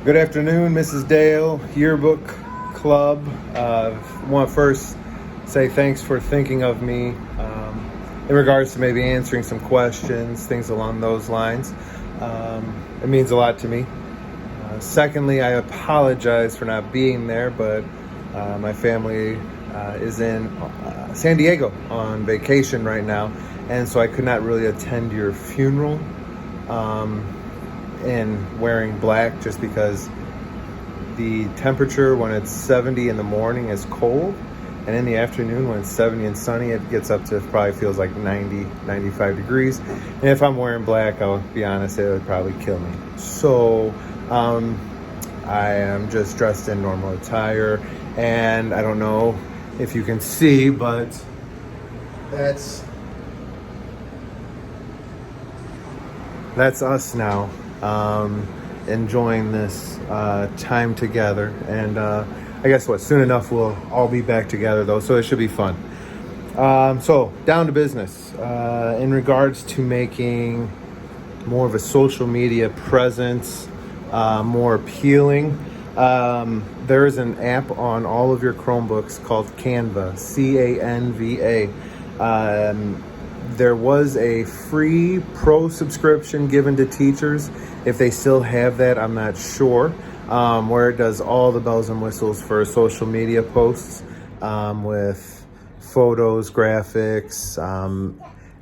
Good afternoon, Mrs. Dale, Yearbook Club. I want to first say thanks for thinking of me in regards to maybe answering some questions, things along those lines. It means a lot to me. Secondly, I apologize for not being there, but my family is in San Diego on vacation right now, and so I could not really attend your funeral. And wearing black just because the temperature when it's 70 in the morning is cold, and in the afternoon when it's 70 and sunny it gets up to probably feels like 95 degrees, and if I'm wearing black, I'll be honest, it would probably kill me. So I am just dressed in normal attire, and I don't know if you can see, but that's us now. Enjoying this time together, and I guess soon enough we'll all be back together though, so it should be fun. So down to business, in regards to making more of a social media presence more appealing. There is an app on all of your Chromebooks called Canva, Canva. There was a free pro subscription given to teachers. If they still have that, I'm not sure, where it does all the bells and whistles for social media posts, with photos, graphics,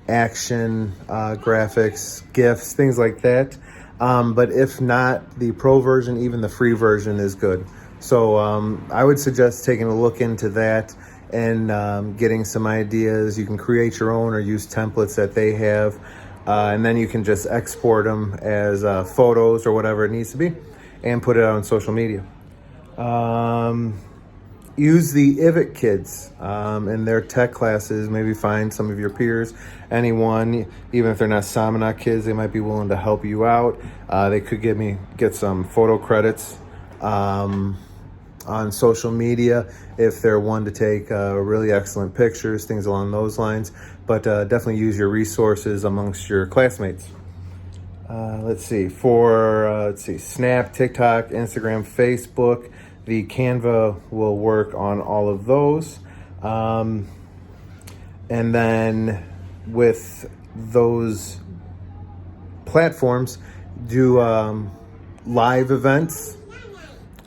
action graphics, GIFs, things like that. But if not, the pro version, even the free version is good. So I would suggest taking a look into that and getting some ideas. You can create your own or use templates that they have, and then you can just export them as photos or whatever it needs to be and put it out on social media. Use the IVIT kids in their tech classes. Maybe find some of your peers, anyone, even if they're not Samanach kids, they might be willing to help you out. They could get some photo credits on social media if they're one to take really excellent pictures, things along those lines. But definitely use your resources amongst your classmates. Let's see, Snap, TikTok, Instagram, Facebook. The Canva will work on all of those. And then with those platforms, do live events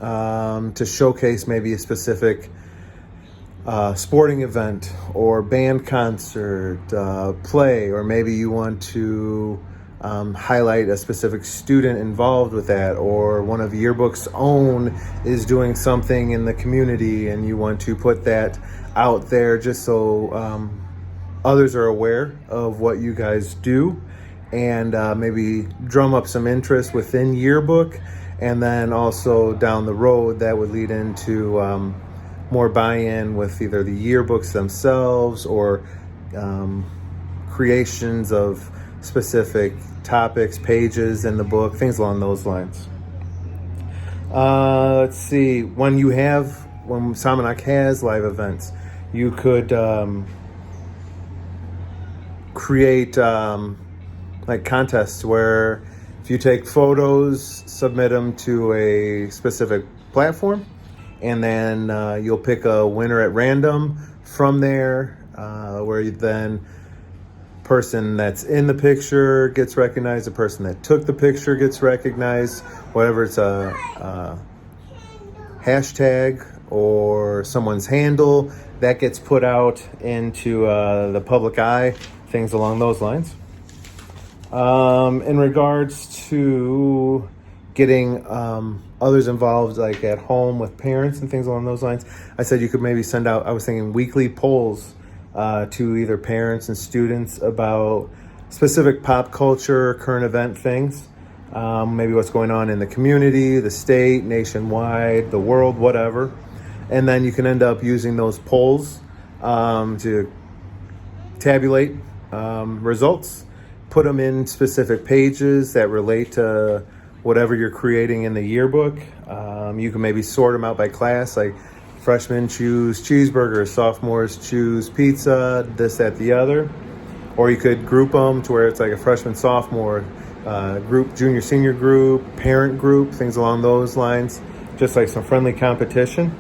to showcase maybe a specific sporting event or band concert, play, or maybe you want to highlight a specific student involved with that, or one of Yearbook's own is doing something in the community and you want to put that out there just so others are aware of what you guys do, and maybe drum up some interest within Yearbook. And then also down the road, that would lead into more buy-in with either the yearbooks themselves or creations of specific topics, pages in the book, things along those lines. Let's see, when Samanach has live events, you could create like contests where if you take photos, submit them to a specific platform, and then you'll pick a winner at random from there, where you then person that's in the picture gets recognized, the person that took the picture gets recognized, whatever it's a hashtag or someone's handle, that gets put out into the public eye, things along those lines. In regards to getting others involved, like at home with parents and things along those lines, I said you could maybe send out, I was thinking, weekly polls to either parents and students about specific pop culture, current event things, maybe what's going on in the community, the state, nationwide, the world, whatever. And then you can end up using those polls to tabulate results, put them in specific pages that relate to whatever you're creating in the yearbook. You can maybe sort them out by class, like freshmen choose cheeseburgers, sophomores choose pizza, this, that, the other. Or you could group them to where it's like a freshman, sophomore group, junior, senior group, parent group, things along those lines, just like some friendly competition.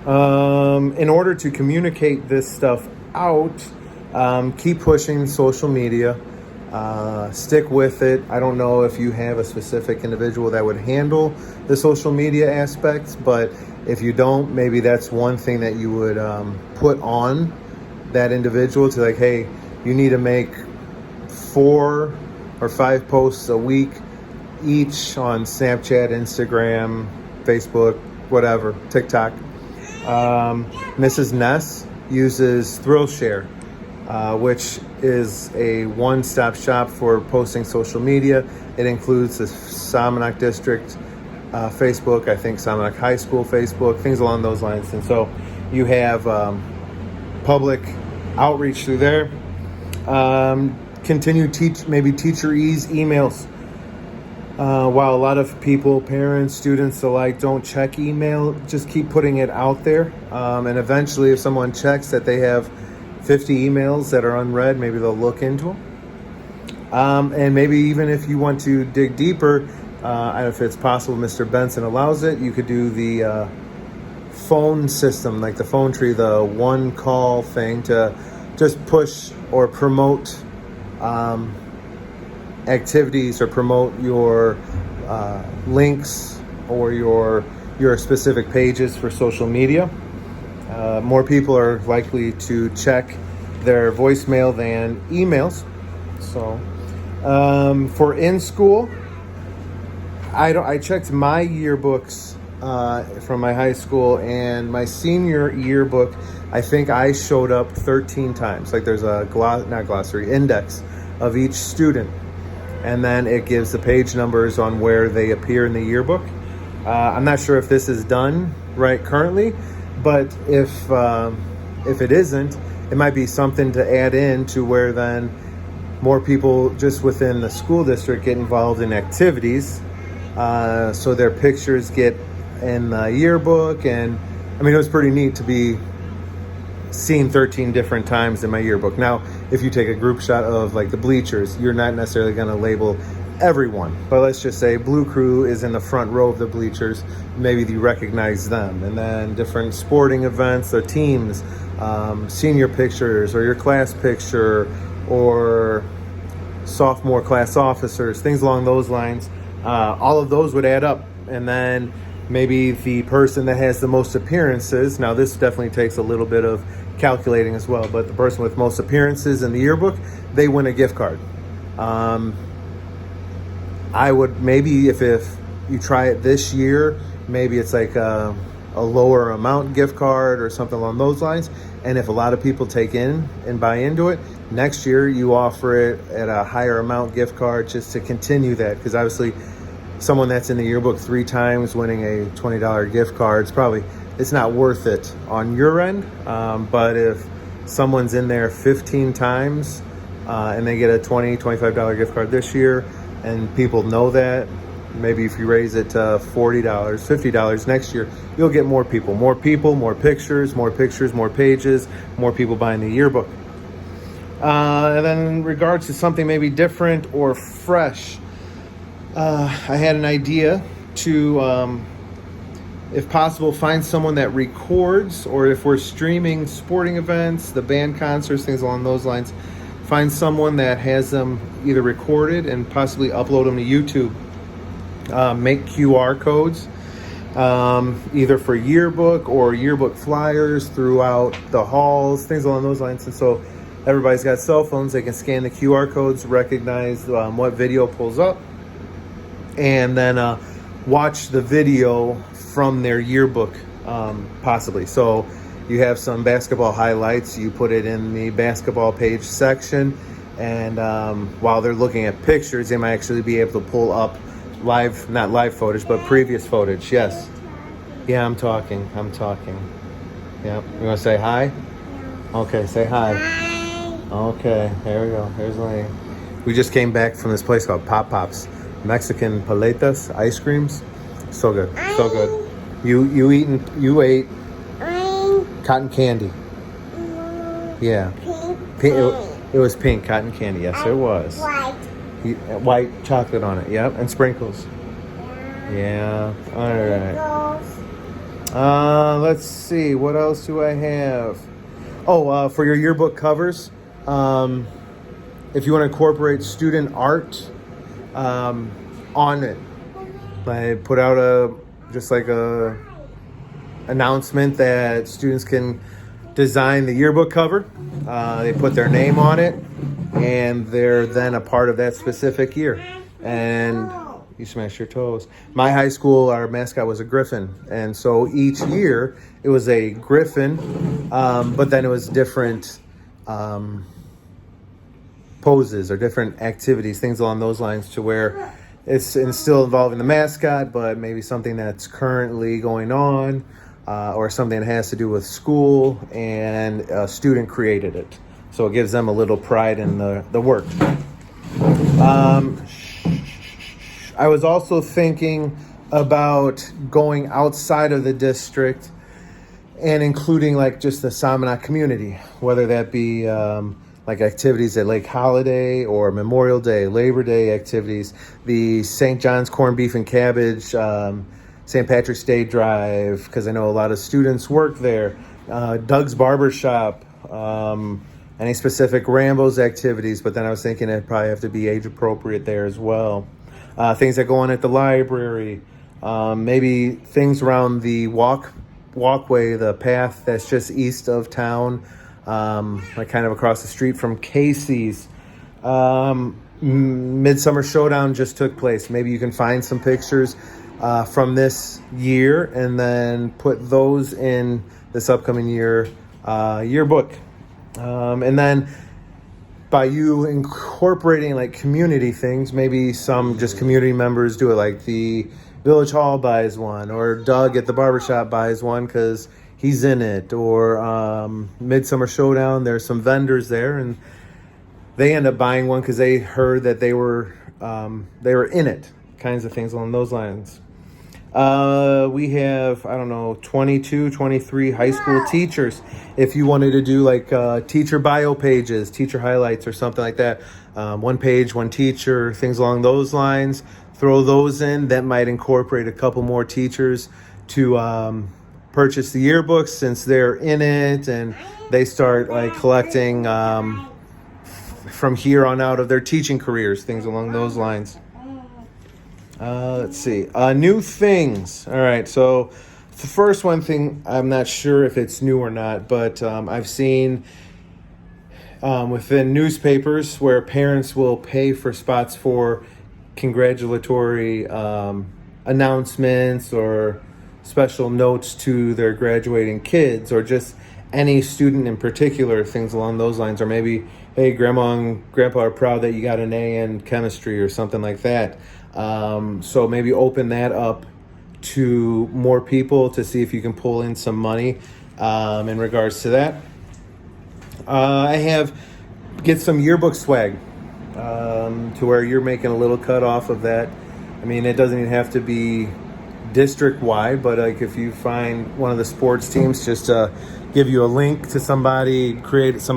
In order to communicate this stuff out, keep pushing social media. Stick with it. I don't know if you have a specific individual that would handle the social media aspects, but if you don't, maybe that's one thing that you would put on that individual to, like, hey, you need to make 4 or 5 posts a week each on Snapchat, Instagram, Facebook, whatever, TikTok. Mrs. Ness uses ThrillShare, which is a one-stop shop for posting social media. It includes the Salmonock District Facebook, I think Salmonock High School Facebook, things along those lines. And so you have public outreach through there. Continue maybe teacher-ease emails. While a lot of people, parents, students alike, don't check email, just keep putting it out there. And eventually, if someone checks that they have 50 emails that are unread, maybe they'll look into them. And maybe even if you want to dig deeper, if it's possible, Mr. Benson allows it, you could do the phone system, like the phone tree, the one call thing to just push or promote activities or promote your links or your specific pages for social media. More people are likely to check their voicemail than emails. So for in school, I checked my yearbooks from my high school, and my senior yearbook, I think I showed up 13 times. Like there's a index of each student, and then it gives the page numbers on where they appear in the yearbook. I'm not sure if this is done right currently, but if it isn't, it might be something to add in to where then more people just within the school district get involved in activities, so their pictures get in the yearbook. And I mean, it was pretty neat to be seen 13 different times in my yearbook. Now, if you take a group shot of like the bleachers, you're not necessarily going to label everyone, but let's just say Blue Crew is in the front row of the bleachers. Maybe you recognize them. And then different sporting events, the teams, senior pictures, or your class picture, or sophomore class officers, things along those lines. All of those would add up. And then maybe the person that has the most appearances, now this definitely takes a little bit of calculating as well, but the person with most appearances in the yearbook, they win a gift card. I would maybe, if you try it this year, maybe it's like a lower amount gift card or something along those lines. And if a lot of people take in and buy into it, next year you offer it at a higher amount gift card just to continue that. Because obviously someone that's in the yearbook 3 times winning a $20 gift card, it's not worth it on your end. But if someone's in there 15 times and they get a $20, $25 gift card this year, and people know that, maybe if you raise it to $40, $50 next year, you'll get more people, more pictures, more pages, more people buying the yearbook. And then in regards to something maybe different or fresh, I had an idea to, if possible, find someone that records, or if we're streaming sporting events, the band concerts, things along those lines, find someone that has them either recorded and possibly upload them to YouTube. Make QR codes, either for yearbook or yearbook flyers throughout the halls, things along those lines. And so everybody's got cell phones, they can scan the QR codes, recognize what video pulls up, and then watch the video from their yearbook, possibly. So you have some basketball highlights, you put it in the basketball page section, and while they're looking at pictures, they might actually be able to pull up not live footage, but previous footage. Yes. Yeah, I'm talking. Yeah. You want to say hi? Okay, say hi. Okay, there we go. Here's Lane. We just came back from this place called Pop Pops. Mexican paletas, ice creams. So good. So good. You ate cotton candy. Yeah. Pink. It was pink cotton candy. Yes, it was. White chocolate on it. Yep, and sprinkles. Yeah. All right. Let's see. What else do I have? Oh, for your yearbook covers, if you want to incorporate student art on it, I put out a announcement that students can design the yearbook cover. They put their name on it, and they're then a part of that specific year. And you smashed your toes. My high school, our mascot was a griffin, and so each year it was a griffin, but then it was different poses or different activities, things along those lines, to where it's still involving the mascot, but maybe something that's currently going on, or something that has to do with school, and a student created it. So it gives them a little pride in the work. I was also thinking about going outside of the district and including like just the Salmonot community, whether that be like activities at Lake Holiday or Memorial Day, Labor Day activities, the St. John's Corned Beef and Cabbage, St. Patrick's Day Drive, because I know a lot of students work there, Doug's Barbershop, any specific Rambo's activities, but then I was thinking it'd probably have to be age appropriate there as well. Things that go on at the library, maybe things around the walkway, the path that's just east of town, like kind of across the street from Casey's. Midsummer Showdown just took place. Maybe you can find some pictures from this year and then put those in this upcoming year yearbook. And then by you incorporating like community things, maybe some just community members do it, like the Village Hall buys one, or Doug at the barbershop buys one because he's in it, or Midsummer Showdown, there's some vendors there and they end up buying one because they heard that they were in it, kinds of things along those lines. We have, 22, 23 high school teachers. If you wanted to do like teacher bio pages, teacher highlights or something like that, one page, one teacher, things along those lines, throw those in. That might incorporate a couple more teachers to purchase the yearbooks since they're in it, and they start like collecting from here on out of their teaching careers, things along those lines. Let's see. New things. All right. So the first one thing, I'm not sure if it's new or not, but I've seen within newspapers where parents will pay for spots for congratulatory announcements or special notes to their graduating kids, or just any student in particular, things along those lines. Or maybe, hey, grandma and grandpa are proud that you got an A in chemistry or something like that. So maybe open that up to more people to see if you can pull in some money in regards to that. Get some yearbook swag to where you're making a little cut off of that. I mean, it doesn't even have to be district wide, but like if you find one of the sports teams, just give you a link to somebody creates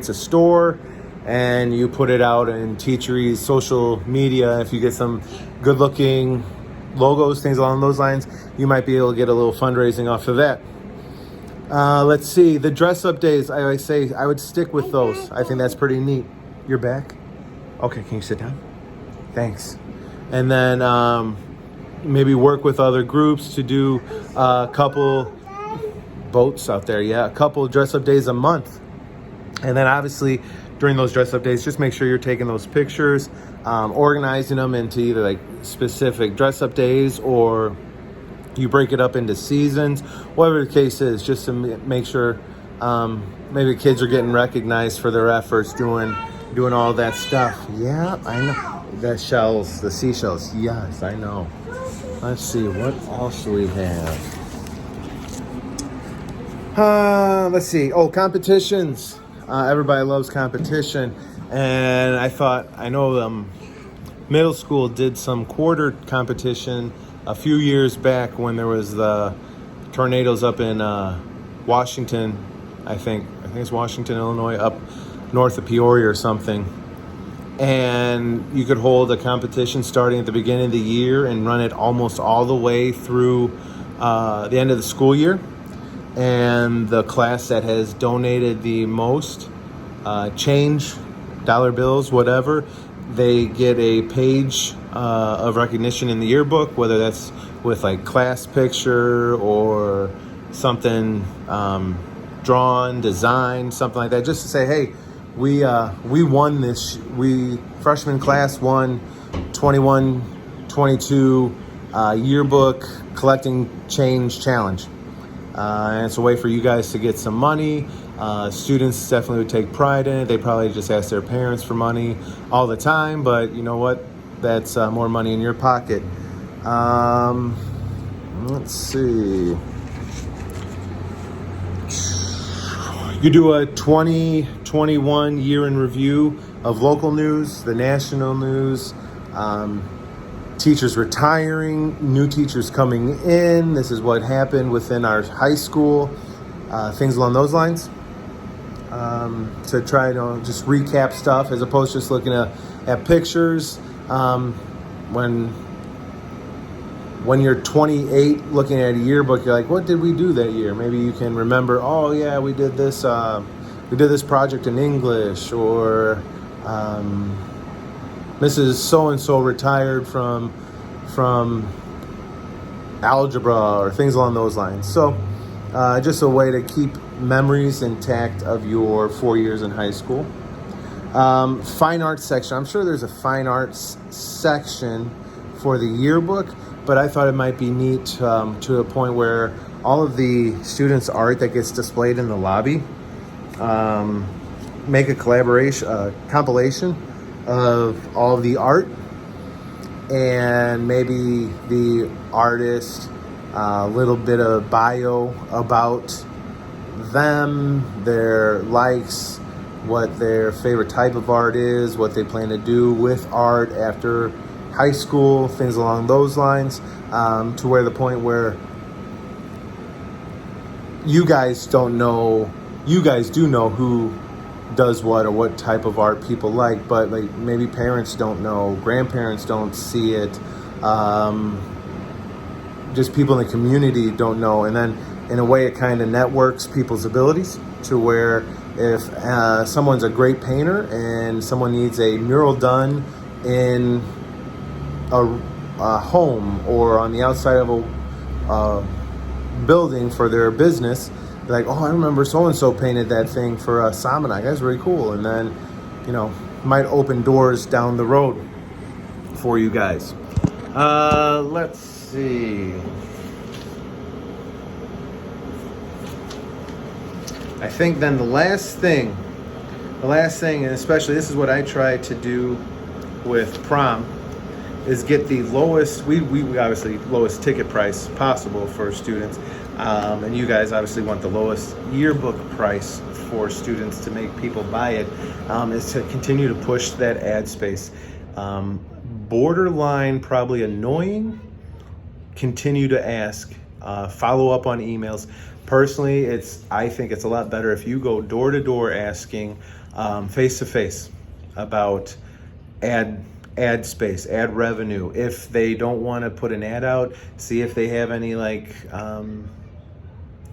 a store, and you put it out in Teachery's social media. If you get some good looking logos, things along those lines, you might be able to get a little fundraising off of that. Let's see, the dress up days, I always say I would stick with those. I think that's pretty neat. You're back? Okay, can you sit down? Thanks. And then maybe work with other groups to do a couple boats out there. Yeah, a couple dress up days a month. And then obviously during those dress up days, just make sure you're taking those pictures, organizing them into either like specific dress up days, or you break it up into seasons, whatever the case is, just to make sure maybe kids are getting recognized for their efforts doing all that stuff. Yeah, I know. The seashells. Yes, I know. Let's see, what else do we have? Let's see. Oh, competitions. Everybody loves competition. And I know middle school did some quarter competition a few years back when there was the tornadoes up in Washington, I think it's Washington, Illinois, up north of Peoria or something. and you could hold a competition starting at the beginning of the year and run it almost all the way through the end of the school year. And the class that has donated the most change, dollar bills, whatever, they get a page of recognition in the yearbook, whether that's with like class picture or something drawn, designed, something like that, just to say, hey, we won this. We freshman class won 21-22 yearbook collecting change challenge. And it's a way for you guys to get some money. Students definitely would take pride in it. They probably just ask their parents for money all the time, but you know what? That's more money in your pocket. Let's see. You do a 2021 year in review of local news, the national news, teachers retiring, new teachers coming in. This is what happened within our high school, things along those lines. To try to just recap stuff as opposed to just looking at pictures. When you're 28 looking at a yearbook, you're like, what did we do that year? Maybe you can remember, oh yeah, we did this project in English, or Mrs. So-and-so retired from algebra, or things along those lines. So just a way to keep memories intact of your 4 years in high school. Fine arts section. I'm sure there's a fine arts section for the yearbook, but I thought it might be neat to a point where all of the students' art that gets displayed in the lobby, make a compilation of all the art, and maybe the artist, a little bit of bio about them, their likes, what their favorite type of art is, what they plan to do with art after high school, things along those lines, to where the point where you guys do know who does what or what type of art people like, but like maybe parents don't know, grandparents don't see it, just people in the community don't know. And then in a way it kind of networks people's abilities to where if someone's a great painter and someone needs a mural done in a home or on the outside of a building for their business, like, oh, I remember so-and-so painted that thing for Salmonite. That's really cool. And then, might open doors down the road for you guys. Let's see. I think then the last thing, and especially this is what I try to do with prom, is get the lowest, we obviously lowest ticket price possible for students. And you guys obviously want the lowest yearbook price for students to make people buy it, is to continue to push that ad space. Borderline probably annoying, continue to ask, follow up on emails. Personally, I think it's a lot better if you go door to door asking, face to face about ad space, ad revenue. If they don't want to put an ad out, see if they have any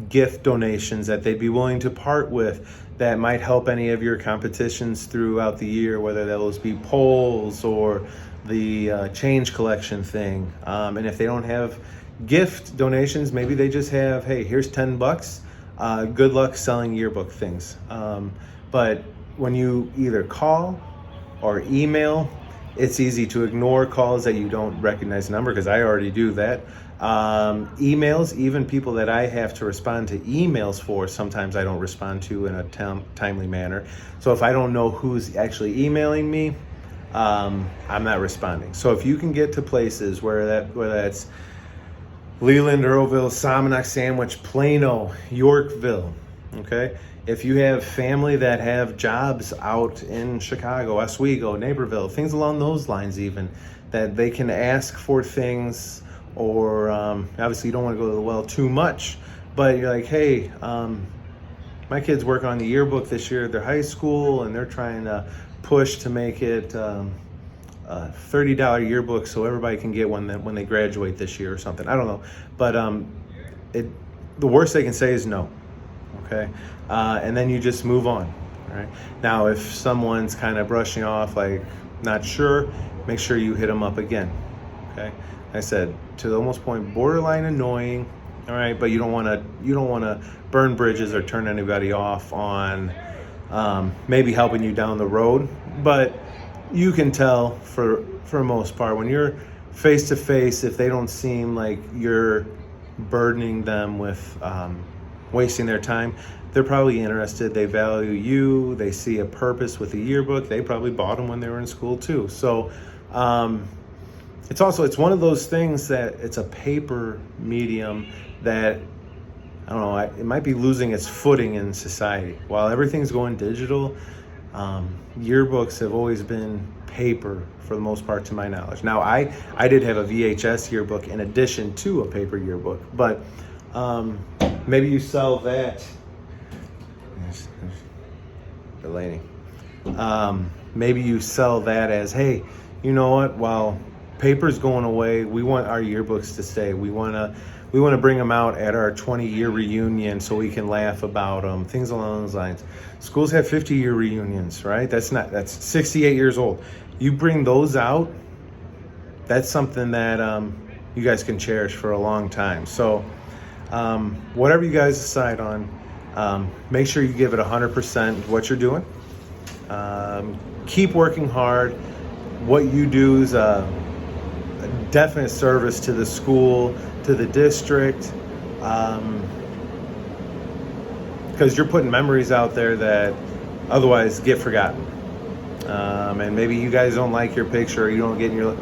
gift donations that they'd be willing to part with that might help any of your competitions throughout the year, whether those be polls or the change collection thing. And if they don't have gift donations, maybe they just have, hey, here's $10. Good luck selling yearbook things. But when you either call or email, it's easy to ignore calls that you don't recognize the number, because I already do that. Emails, even people that I have to respond to emails for, sometimes I don't respond to in a timely manner. So if I don't know who's actually emailing me, I'm not responding. So if you can get to places whether that's Leland, Earlville, Salmonite Sandwich, Plano, Yorkville, okay? If you have family that have jobs out in Chicago, Oswego, Naperville, things along those lines even, that they can ask for things, or obviously you don't want to go to the well too much, but you're like, hey, my kids work on the yearbook this year at their high school, and they're trying to push to make it a $30 yearbook so everybody can get one when they graduate this year or something. I don't know, but the worst they can say is no. Okay, and then you just move on. All right. Now, if someone's kind of brushing off, like not sure, make sure you hit them up again. Okay, like I said, to the almost point borderline annoying. All right, but you don't want to burn bridges or turn anybody off on maybe helping you down the road. But you can tell for the most part when you're face to face, if they don't seem like you're burdening them with wasting their time, they're probably interested. They value you. They see a purpose with the yearbook. They probably bought them when they were in school too. So it's one of those things that it's a paper medium that, I don't know, it might be losing its footing in society. While everything's going digital, yearbooks have always been paper for the most part, to my knowledge. Now, I did have a VHS yearbook in addition to a paper yearbook, but maybe you sell that. Delaney. Maybe you sell that as, hey, you know what? While paper's going away, we want our yearbooks to stay. We want to bring them out at our 20-year reunion so we can laugh about them, things along those lines. Schools have 50-year reunions, right? That's 68 years old. You bring those out, that's something that you guys can cherish for a long time. So whatever you guys decide on, make sure you give it 100% what you're doing. Keep working hard. What you do is a definite service to the school, to the district, because you're putting memories out there that otherwise get forgotten. And maybe you guys don't like your picture, or you don't get you're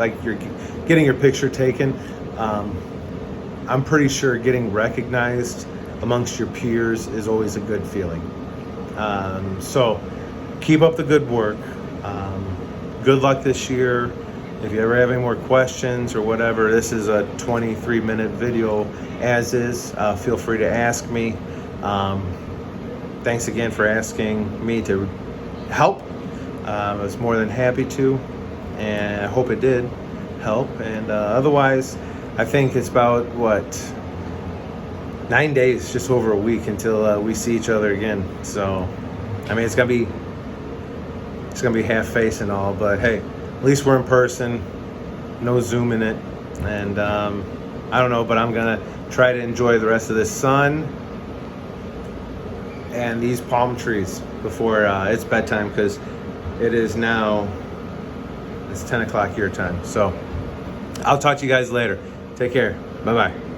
getting your picture taken. I'm pretty sure getting recognized amongst your peers is always a good feeling. So keep up the good work. Good luck this year. If you ever have any more questions or whatever, this is a 23-minute video as is. Feel free to ask me. Thanks again for asking me to help. I was more than happy to, and I hope it did help. And otherwise, I think it's about 9 days, just over a week until we see each other again. So, I mean, it's gonna be half face and all, but hey, at least we're in person, no Zoom in it, and I don't know, but I'm gonna try to enjoy the rest of this sun and these palm trees before it's bedtime, because it is now, it's 10 o'clock your time. So I'll talk to you guys later. Take care. Bye-bye.